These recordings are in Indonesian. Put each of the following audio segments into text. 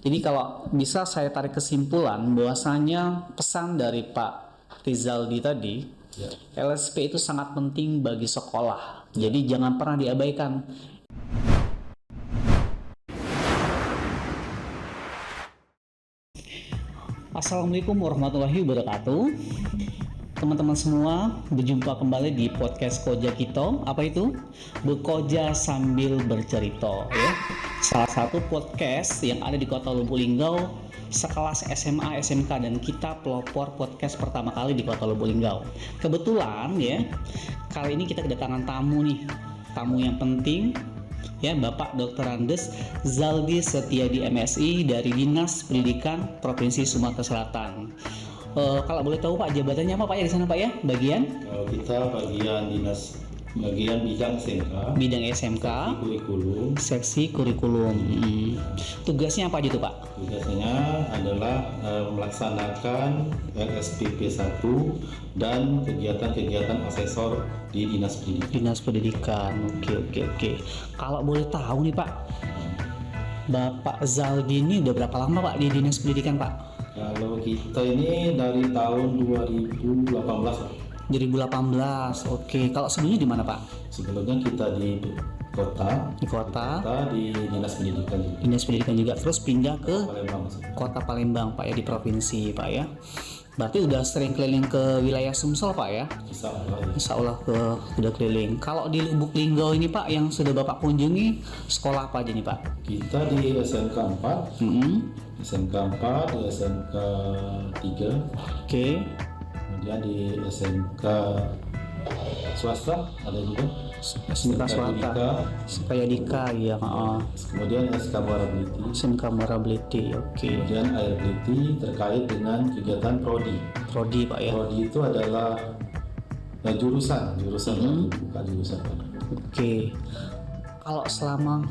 Jadi kalau bisa saya tarik kesimpulan bahwasanya pesan dari Pak Rizaldi tadi, Ya. LSP itu sangat penting bagi sekolah. Jadi jangan pernah diabaikan. Assalamualaikum warahmatullahi wabarakatuh. Teman-teman semua, berjumpa kembali di podcast Koja Kito. Apa itu? Bekoja sambil bercerita, ya. Salah satu podcast yang ada di Kota Lubuk Linggau, sekelas SMA, SMK, dan kita pelopor podcast pertama kali di Kota Lubuk Linggau. Kebetulan ya, kali ini kita kedatangan tamu nih, tamu yang penting, ya, Bapak Dr. Andes Zaldi Setiadi MSI dari Dinas Pendidikan Provinsi Sumatera Selatan. Kalau boleh tahu Pak, jabatannya apa Pak ya di sana Pak ya? Bagian Kita bagian bidang SMK. Bidang SMK. Kurikulum. Seksi kurikulum. Tugasnya apa aja tuh Pak? Tugasnya adalah melaksanakan LSPP 1 dan kegiatan-kegiatan asesor di Dinas Pendidikan. Dinas Pendidikan. Oke. Kalau boleh tahu nih Pak, Bapak Zaldi ini udah berapa lama Pak di Dinas Pendidikan Pak? Kalau kita ini dari tahun 2018. 2018. Oke. Kalau sebelumnya di mana Pak? Sebelumnya kita di kota. Di kota. Di Dinas Pendidikan. Dinas Pendidikan juga. Terus pindah ke Palembang. Kota Palembang Pak ya, di provinsi Pak ya. Berarti udah sering keliling ke wilayah Sumsel Pak ya? Insya Allah udah keliling. Kalau di Lubuk Linggau ini Pak, yang sudah Bapak kunjungi, sekolah apa aja nih Pak? Kita di SMK 4. SMK 4, di SMK 3. Oke. Kemudian di SMK swasta ada juga. SMK swasta. Supaya Dika ya. Kemudian SK Muara Beliti. SMK Muara Beliti. Oke. Kemudian Air Beliti terkait dengan kegiatan prodi. Prodi Pak ya. Prodi itu adalah jurusan bukan jurusan. Oke. Kalau selama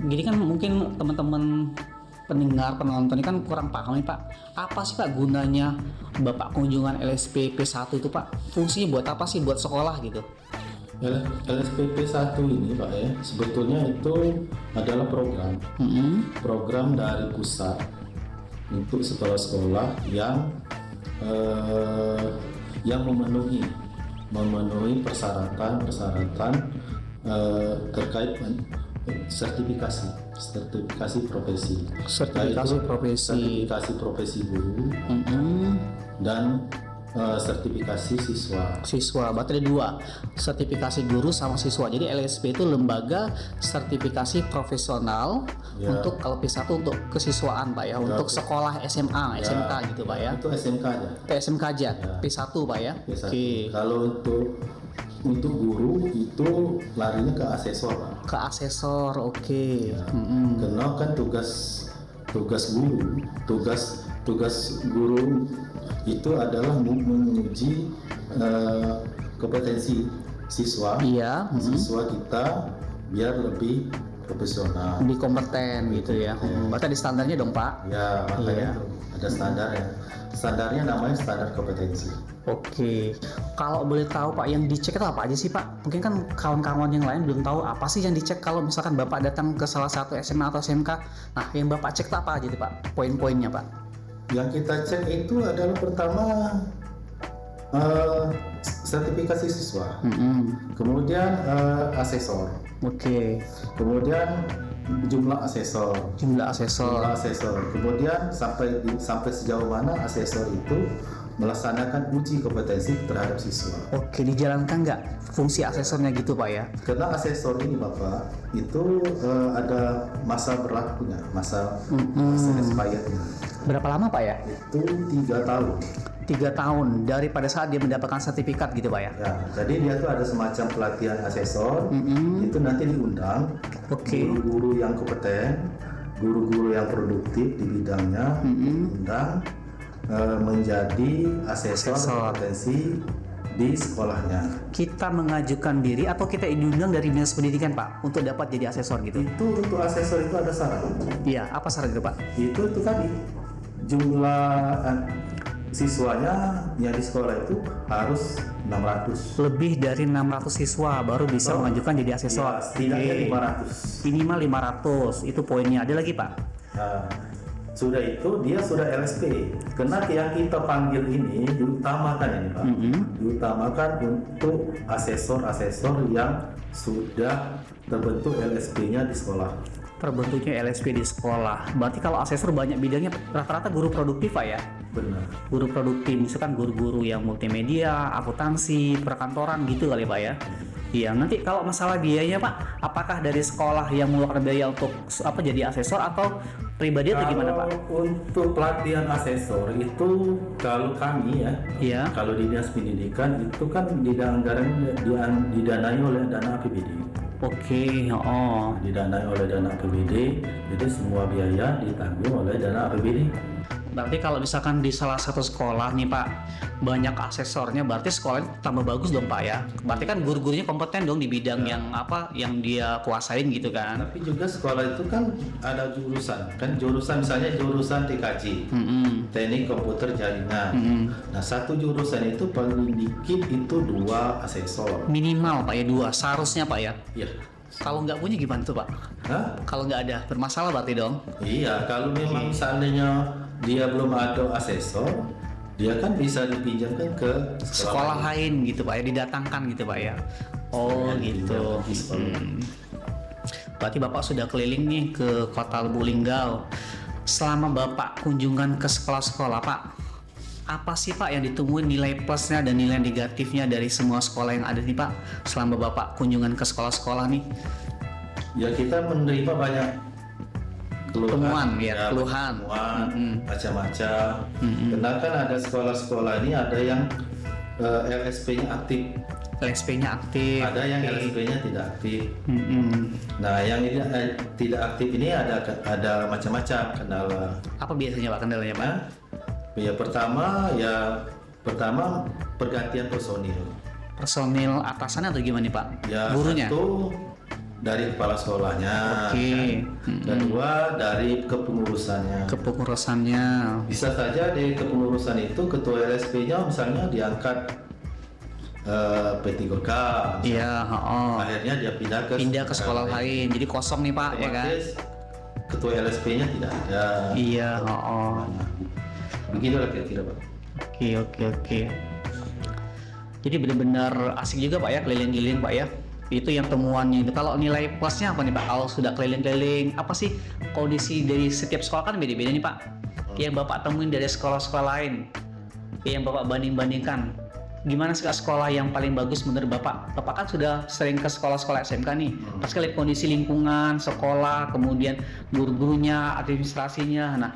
gini kan mungkin teman-teman pendengar, penonton ini kan kurang paham nih Pak. Apa sih Pak gunanya Bapak kunjungan LSPP 1 itu Pak? Fungsinya buat apa sih, buat sekolah gitu? LSPP 1 ini Pak ya, sebetulnya itu adalah program dari pusat untuk sekolah-sekolah yang memenuhi persyaratan terkait sertifikasi profesi. Sertifikasi profesi guru dan sertifikasi siswa. Berarti ada dua, sertifikasi guru sama siswa. Jadi LSP itu lembaga sertifikasi profesional ya. Untuk kalau P1 untuk kesiswaan Pak ya, untuk sekolah SMA, SMK gitu Pak ya. Itu SMK aja. SMK aja, ya. P1 Pak ya. P1. Oke. Kalau untuk guru itu larinya ke asesor Pak. Ke asesor, oke. Ya. Karena kan tugas guru itu adalah menguji kompetensi siswa. Iya. Siswa kita biar lebih profesional, lebih kompeten gitu ya. Berarti ada standarnya dong Pak? Ya, makanya itu ada standar ya. Standarnya namanya standar kompetensi. Oke. Kalau boleh tahu Pak, yang dicek itu apa aja sih Pak? Mungkin kan kawan-kawan yang lain belum tahu apa sih yang dicek kalau misalkan Bapak datang ke salah satu SMA atau SMK. Nah, yang Bapak cek itu apa aja tuh Pak? Poin-poinnya Pak? Yang kita cek itu adalah pertama sertifikasi siswa, kemudian asesor, kemudian jumlah asesor, kemudian sampai sejauh mana asesor itu melaksanakan uji kompetensi terhadap siswa. Oke, dijalankan nggak fungsi asesornya gitu Pak ya? Karena asesor ini Bapak itu ada masa berlakunya, masa expirednya. Berapa lama Pak ya? Itu 3 tahun. 3 tahun dari pada saat dia mendapatkan sertifikat gitu Pak ya? Ya, jadi dia tuh ada semacam pelatihan asesor, itu nanti diundang guru-guru yang kompeten, guru-guru yang produktif di bidangnya, diundang menjadi asesor kompetensi di sekolahnya. Kita mengajukan diri atau kita diundang dari Dinas Pendidikan Pak untuk dapat jadi asesor gitu? Itu untuk asesor itu ada syarat. Iya, apa syarat itu Pak? Itu tadi jumlah siswanya yang di sekolah itu harus 600. Lebih dari 600 siswa baru bisa mengajukan jadi asesor. Ya, setidaknya 500. Minimal 500, itu poinnya. Ada lagi Pak? Nah, sudah itu dia sudah LSP. Karena yang kita panggil ini diutamakan ini Pak, diutamakan untuk asesor-asesor yang sudah terbentuk LSP-nya di sekolah. Terbentuknya LSP di sekolah. Berarti kalau asesor banyak bidangnya, rata-rata guru produktif Pak ya? Benar. Guru produktif, misalkan guru-guru yang multimedia, akuntansi, perkantoran gitu kali Pak ya? Iya, nanti kalau masalah biayanya Pak, apakah dari sekolah yang mengeluarkan biaya untuk jadi asesor atau pribadi atau gimana Pak? Untuk pelatihan asesor itu kalau kami ya, Iya. kalau di dinas pendidikan itu kan didanai oleh dana APBD. Oke, Didanai oleh dana APBD, jadi semua biaya ditanggung oleh dana APBD. Berarti kalau misalkan di salah satu sekolah nih Pak, banyak asesornya, berarti sekolahnya tambah bagus dong Pak ya? Berarti kan guru-gurunya kompeten dong di bidang yang dia kuasain gitu kan? Tapi juga sekolah itu kan ada jurusan, misalnya jurusan TKJ, teknik komputer jaringan. Nah, satu jurusan itu paling dikit itu 2 asesor. Minimal Pak ya 2, seharusnya Pak ya? Iya. Kalau nggak punya gimana tuh Pak? Hah? Kalau nggak ada, bermasalah berarti dong? Iya, kalau memang seandainya dia belum ada asesor, dia kan bisa dipinjamkan ke Sekolah lain gitu Pak ya, didatangkan gitu Pak ya? Oh gitu. Berarti Bapak sudah keliling nih ke Kota Lubuk Linggau. Selama Bapak kunjungan ke sekolah-sekolah Pak, apa sih Pak yang ditemuin nilai plusnya dan nilai negatifnya dari semua sekolah yang ada nih Pak selama Bapak kunjungan ke sekolah-sekolah nih? Ya, kita menerima banyak Temuan ya, keluhan. Macam-macam. Karena kan ada sekolah-sekolah ini ada yang LSP-nya aktif, LSP-nya aktif, ada yang LSP-nya tidak aktif. Nah, yang tidak aktif ini ada macam-macam kendala. Apa biasanya Pak kendalanya Pak? Ya, pertama pergantian personil. Personil atasannya atau gimana nih Pak? Ya, Gurunya? satu dari kepala sekolahnya. Oke. Kedua dari kepengurusannya. Kepengurusannya. Bisa saja di kepengurusan itu ketua LSP-nya misalnya diangkat P3K. Iya, Akhirnya dia pindah ke sekolah lain. Jadi kosong nih Pak, ya kan? Otomatis ketua LSP-nya tidak ada. Iya, Begitulah kira-kira Pak. Oke. Jadi benar-benar asik juga Pak ya keliling-keliling Pak ya. Itu yang temuannya itu. Kalau nilai plusnya apa nih Pak? Kalau sudah keliling-keliling, apa sih kondisi dari setiap sekolah kan beda-beda nih Pak? Yang Bapak temuin dari sekolah-sekolah lain, yang Bapak banding-bandingkan, gimana sih sekolah yang paling bagus menurut Bapak? Bapak kan sudah sering ke sekolah-sekolah SMK nih. Pas lihat kondisi lingkungan, sekolah, kemudian guru-gurunya, administrasinya. Nah,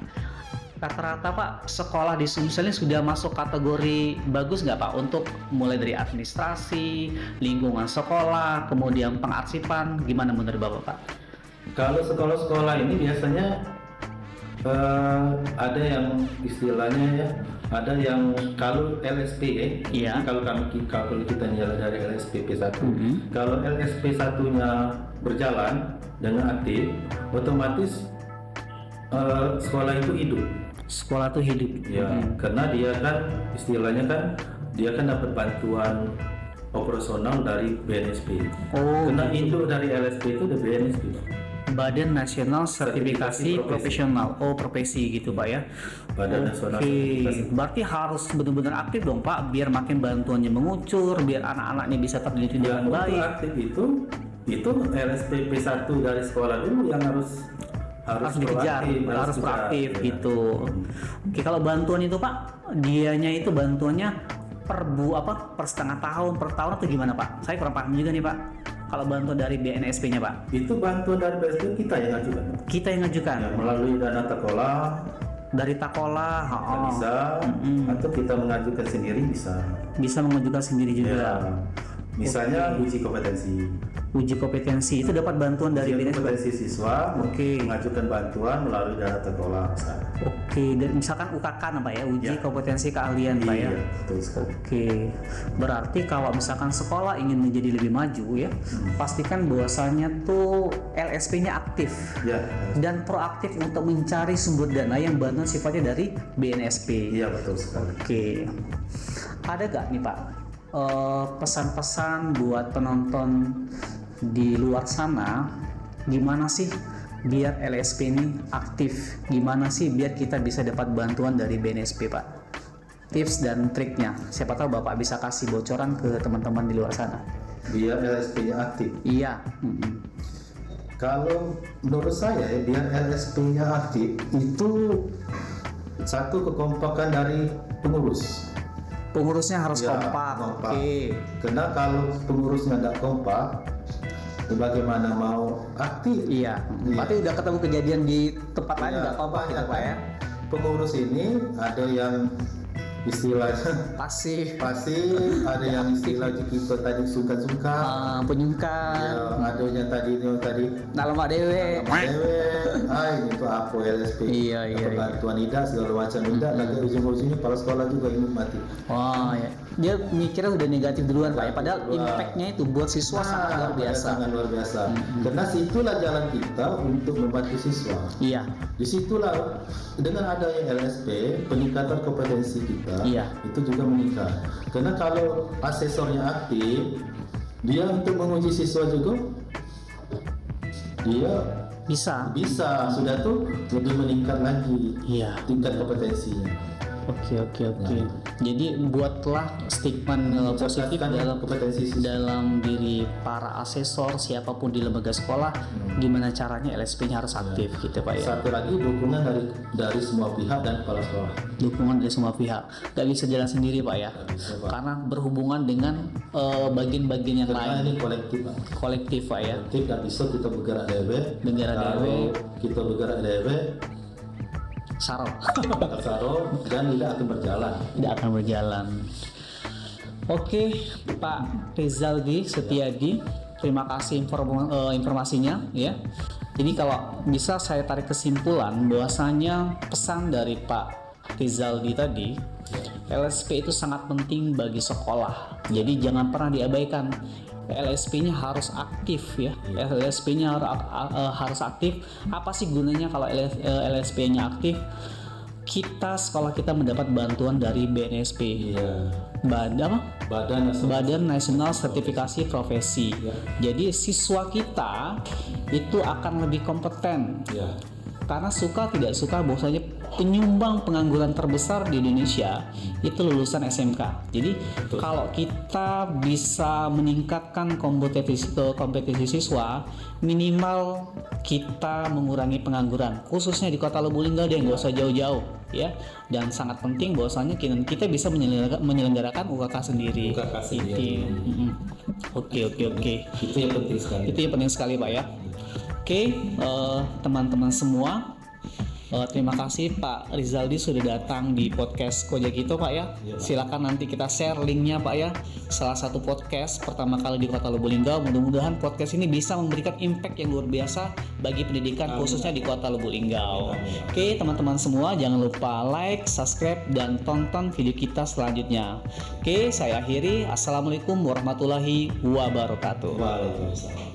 rata-rata Pak sekolah di Sumsel ini sudah masuk kategori bagus nggak Pak untuk mulai dari administrasi, lingkungan sekolah, kemudian pengarsipan, gimana menurut Bapak Pak? Kalau sekolah-sekolah ini biasanya ada yang istilahnya ya, ada yang kalau LSP kalau kita nilai dari LSP P1, kalau LSP satunya berjalan dengan aktif, otomatis sekolah itu hidup. Sekolah tuh hidup. Ya, karena dia kan istilahnya kan dia kan dapat bantuan operasional dari BNSP. Karena induk dari LSP itu udah BNSP. Badan Nasional Sertifikasi Profesional. Profesi gitu Pak ya. Badan Nasional Sertifikasi. Berarti harus benar-benar aktif dong Pak, biar makin bantuannya mengucur, biar anak-anaknya bisa terdidik dengan baik. Aktif itu LSP P1 dari sekolah dulu yang harus dikejar, harus proaktif ya. Gitu. Oke, kalau bantuan itu Pak, dianya itu bantuannya per setengah tahun, per tahun atau gimana Pak? Saya kurang paham juga nih Pak. Kalau bantuan dari BNSP-nya Pak? Itu bantuan dari BNSP kita yang ngajukan. Kita yang ngajukan. Ya, melalui dana Takola. Dari Takola, bisa. Atau kita mengajukan sendiri bisa. Bisa mengajukan sendiri juga. Ya. Misalnya uji kompetensi itu dapat bantuan dari BNSP. Kompetensi siswa, mengajukan bantuan melalui dana Takola. Dan misalkan UKK Pak ya, uji kompetensi keahlian Pak ya. Betul sekali. Berarti kalau misalkan sekolah ingin menjadi lebih maju ya, pastikan bahwasanya tuh LSP-nya aktif dan proaktif untuk mencari sumber dana yang bantuan sifatnya dari BNSP. Iya, betul sekali. Ada gak nih Pak pesan-pesan buat penonton di luar sana, gimana sih biar LSP ini aktif? Gimana sih biar kita bisa dapat bantuan dari BNSP, Pak? Tips dan triknya, siapa tahu Bapak bisa kasih bocoran ke teman-teman di luar sana. Biar LSP-nya aktif. Iya. Kalau menurut saya ya, biar LSP-nya aktif itu satu kekompakan dari pengurus. Pengurusnya harus Ya, kompak. Oke. Karena kalau pengurusnya nggak kompak, bagaimana mau aktif? Iya. Berarti udah ketemu kejadian di tempat lain nggak kompak gitu, Pak ya? Pengurus ini ada yang istilahnya Pasif. ada yang istilah kita tadi sungkan-sungkan. Penyungkan. Ya, ada yang tadi Dalam dewe. ini tuh apa LSP? Iya. Bantuan IDA segala macam IDA, nanti ujung-ujungnya kepala sekolah juga ini mati. Wah, ya. Dia mikirnya udah negatif duluan, Pak ya. Padahal impactnya itu buat siswa sangat luar biasa. Sangat luar biasa. Karena situlah jalan kita untuk membantu siswa. Iya. Disitulah dengan adanya LSP, peningkatan kompetensi kita itu juga meningkat. Karena kalau asesornya aktif, dia untuk menguji siswa juga, dia Bisa. sudah tuh lebih meningkat lagi tingkat kompetensinya. Oke. Jadi buatlah stigma positif dalam kompetensi siswa. dalam diri para asesor siapapun di lembaga sekolah, gimana caranya LSP-nya harus aktif gitu, Pak ya. Satu lagi dukungan dari semua pihak dan kepala sekolah. Dukungan dari semua pihak, nggak bisa jalan sendiri, Pak ya. Karena berhubungan dengan bagian-bagian yang Karena lain. ini kolektif, Pak. Kolektif, Pak ya. Kolektif nggak bisa kita bergerak dewe. Kalau kita bergerak dewe, Saro. dan tidak akan berjalan. Oke, Pak Rizaldi Setiadi, terima kasih informasinya ya. Jadi kalau bisa saya tarik kesimpulan bahwasanya pesan dari Pak Rizaldi tadi, LSP itu sangat penting bagi sekolah. Jadi jangan pernah diabaikan. LSP-nya harus aktif ya. LSP-nya harus aktif. Apa sih gunanya kalau LSP-nya aktif? Sekolah kita mendapat bantuan dari BNSP. Badan Nasional Sertifikasi Profesi. Jadi siswa kita itu akan lebih kompeten. Karena suka tidak suka bahwasanya penyumbang pengangguran terbesar di Indonesia itu lulusan SMK. Jadi kalau kita bisa meningkatkan kompetisi siswa, minimal kita mengurangi pengangguran, khususnya di Kota Lubulingga deh, nggak usah jauh-jauh ya. Dan sangat penting bahwasanya kita bisa menyelenggarakan UKK sendiri. Oke. Itu yang penting sekali. Itu yang penting sekali, Pak ya. Oke, teman-teman semua, terima kasih Pak Rizaldi sudah datang di podcast Koja Kito, Pak ya. Silakan nanti kita share linknya, Pak ya. Salah satu podcast pertama kali di Kota Lubulingga. Mudah-mudahan podcast ini bisa memberikan impact yang luar biasa bagi pendidikan khususnya di Kota Lubulingga. Oke, teman-teman semua, jangan lupa like, subscribe, dan tonton video kita selanjutnya. Oke, saya akhiri. Assalamualaikum warahmatullahi wabarakatuh. Waalaikumsalam.